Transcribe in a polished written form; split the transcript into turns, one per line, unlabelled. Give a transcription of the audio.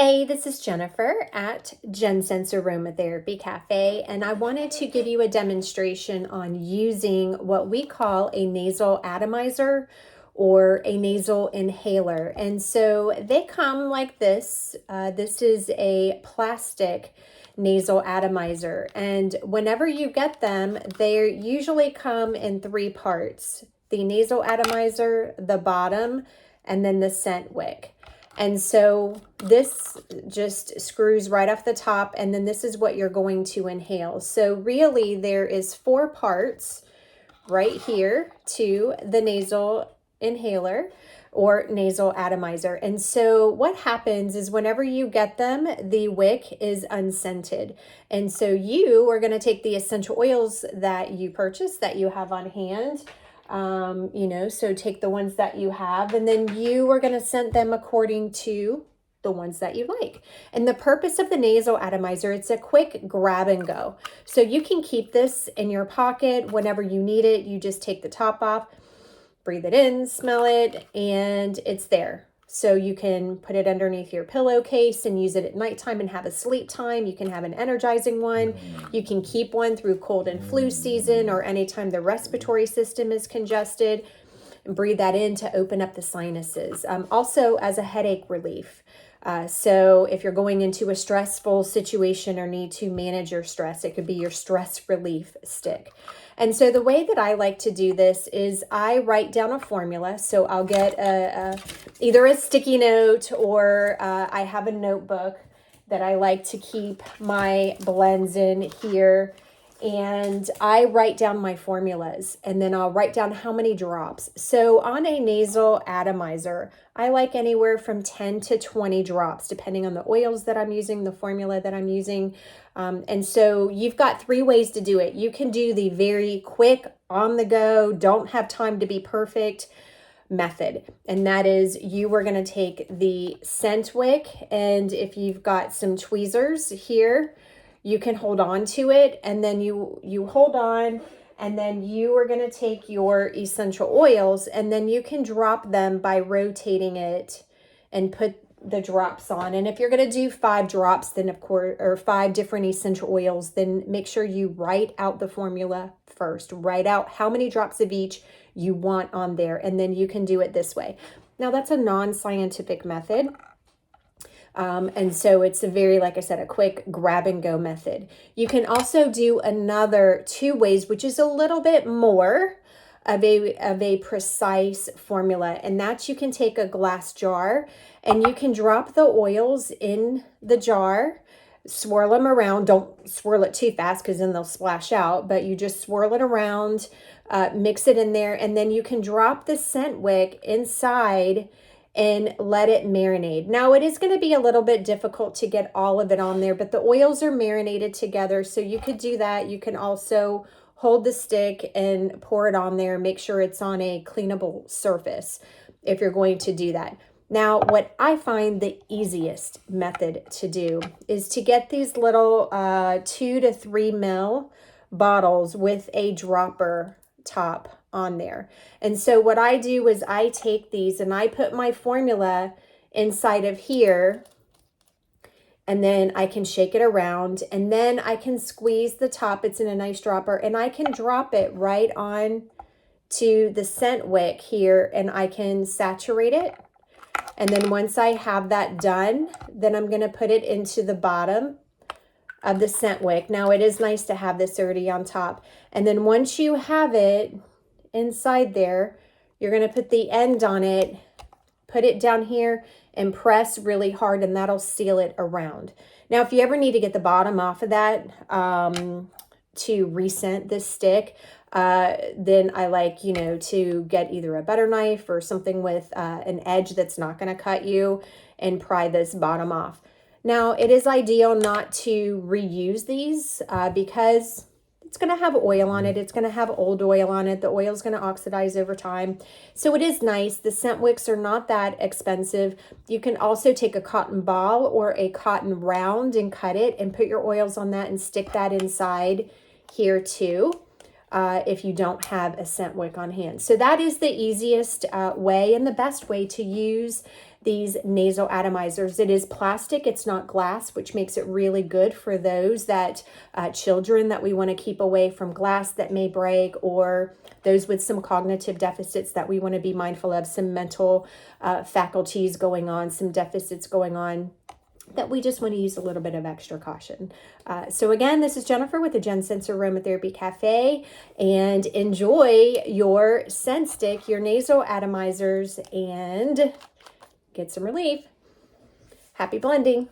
Hey, this is Jennifer at JennScents Aromatherapy Cafe, and I wanted to give you a demonstration on using what we call a nasal atomizer or a nasal inhaler. And so they come like this. This is a plastic nasal atomizer, and whenever you get them, they usually come in three parts: the nasal atomizer, the bottom, and then the scent wick. And so this just screws right off the top, and then this is what you're going to inhale. So really there is four parts right here to the nasal inhaler or nasal atomizer. And so what happens is whenever you get them, the wick is unscented. And so you are going to take the essential oils that you purchased, that you have on hand, so take the ones that you have, and then you are going to scent them according to the ones that you like. And the purpose of the nasal atomizer, it's a quick grab and go. So you can keep this in your pocket whenever you need it. You just take the top off, breathe it in, smell it, and it's there. So you can put it underneath your pillowcase and use it at nighttime and have a sleep time. You can have an energizing one. You can keep one through cold and flu season or anytime the respiratory system is congested. And breathe that in to open up the sinuses. Also as a headache relief. So if you're going into a stressful situation or need to manage your stress, it could be your stress relief stick. And so the way that I like to do this is I write down a formula. So I'll get either a sticky note or I have a notebook that I like to keep my blends in here. And I write down my formulas, and then I'll write down how many drops. So on a nasal atomizer, I like anywhere from 10 to 20 drops, depending on the oils that I'm using, the formula that I'm using. And so you've got three ways to do it. You can do the very quick, on the go, don't have time to be perfect method. And that is you are going to take the scent wick, and if you've got some tweezers here, you can hold on to it, and then you hold on, and then you are going to take your essential oils, and then you can drop them by rotating it and put the drops on. And if you're going to do 5 drops, then of course, or 5 different essential oils, then make sure you write out the formula first. Write out how many drops of each you want on there, and then you can do it this way. Now that's a non-scientific method. And so it's a very, like I said, a quick grab and go method. You can also do another 2 ways, which is a little bit more of a precise formula. And that's you can take a glass jar and you can drop the oils in the jar, swirl them around. Don't swirl it too fast because then they'll splash out, but you just swirl it around, mix it in there, and then you can drop the scent wick inside and let it marinate. Now it is going to be a little bit difficult to get all of it on there, but the oils are marinated together, so you could do that. You can also hold the stick and pour it on there. Make sure it's on a cleanable surface if you're going to do that. Now, what I find the easiest method to do is to get these little 2 to 3 ml bottles with a dropper top on there. And so what I do is I take these and I put my formula inside of here, and then I can shake it around, and then I can squeeze the top. It's in a nice dropper, and I can drop it right on to the scent wick here, and I can saturate it. And then once I have that done, then I'm going to put it into the bottom of the scent wick. Now it is nice to have this already on top. And then once you have it inside there, you're going to put the end on it, put it down here, and press really hard, and that'll seal it around. Now, if you ever need to get the bottom off of that to rescent this stick, then I like, to get either a butter knife or something with an edge that's not going to cut you and pry this bottom off. Now, it is ideal not to reuse these because it's going to have oil on it. It's going to have old oil on it. The oil is going to oxidize over time. So it is nice. The scent wicks are not that expensive. You can also take a cotton ball or a cotton round and cut it and put your oils on that and stick that inside here too, if you don't have a scent wick on hand. So that is the easiest way and the best way to use these nasal atomizers. It is plastic, it's not glass, which makes it really good for those that children that we want to keep away from glass that may break, or those with some cognitive deficits that we want to be mindful of, some mental faculties going on, some deficits going on, that we just want to use a little bit of extra caution. So again, this is Jennifer with the JennScents Aromatherapy Cafe, and enjoy your scent stick, your nasal atomizers, and get some relief. Happy blending.